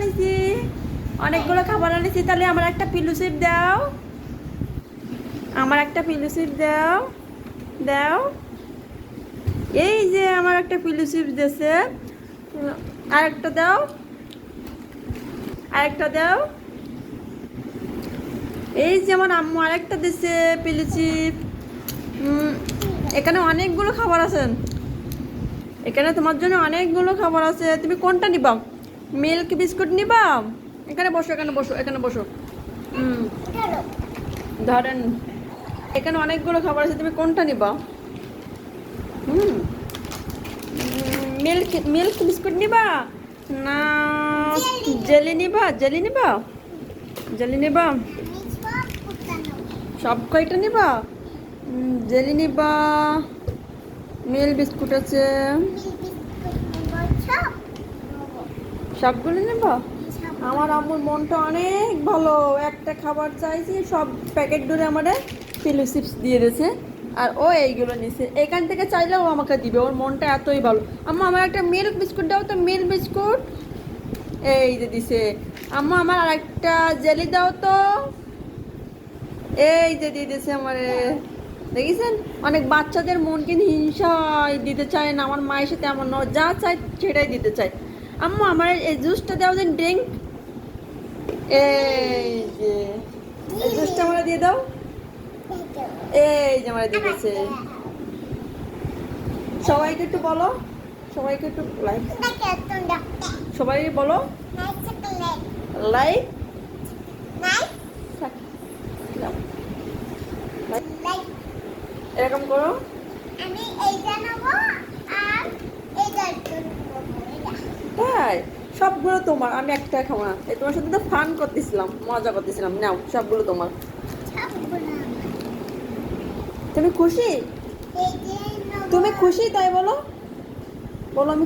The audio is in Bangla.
আনিছি, অনেকগুলো খাবার আনিছি। তাহলে আমার একটা পিলু চিপ দাও, আমার একটা পিলু চিপ দাও, দাও। এই যে আমার একটা পিলু চিপ দিয়েছে, আরেকটা দাও, আরেকটা দাও। এই যেমন আম্মু আরেকটা দিছে পিলু চিপ। এখানে অনেকগুলো খাবার আছে, এখানে তোমার জন্য অনেকগুলো খাবার আছে। তুমি কোনটা নিবা? মিল্ক বিস্কুট নিবা? এখানে বসো, এখানে বসো, এখানে বসো। হুম, ধরেন এখানে অনেকগুলো খাবার আছে, তুমি কোনটা নিবা? হুম, মিল্ক মিল্ক বিস্কুট নিবা না জেলি নিবা? জেলি নিবা? জেলি নিবা? সব কয়টা নিবা? জেলি নিবা, মিল বিস্কুট আছে, সবগুলো নেবা? আমার আম্মুর মনটা অনেক ভালো, একটা খাবার চাইছি সব প্যাকেট ধরে আমাদের পিলু চিপস দিয়ে দিয়েছে। আর ও এইগুলো নিছে, এখান থেকে চাইলেও আমাকে দিবে, ওর মনটা এতই ভালো। আম্মু আমার একটা মিল্ক বিস্কুট দাও তো, মিল্ক বিস্কুট। এই যে দিছে। আম্মু আমার আর একটা জেলি দাও তো। এই যে দিয়ে দিয়েছে আমারে, দেখেছেন? অনেক বাচ্চাদের মন কিন্তু হিংসা হয়, দিতে চায় না। আমার মায়ের সাথে এমন নয়, যা চায় সেটাই দিতে চায়। আম্মু আমার এই জুসটা দাও, দেন ড্রিঙ্ক। এই যে এই জুসটা আমরা দিয়ে দাও। এই যে আমরা দিতেছে। সবাইকে একটু বলো, সবাইকে একটু লাইক, সবাই বলো লাইক, এরকম করো। আমি এইটা নেব আর এইটা একটু নেব। তাই সবগুলো তোমার, আমি একটা খাবো না। এই তোমার সাথে তো ফান করতেছিলাম, মজা করতেছিলাম। নাও, সবগুলো তোমার। তুমি খুশি? তুমি খুশি তাই বলো, বলো আমি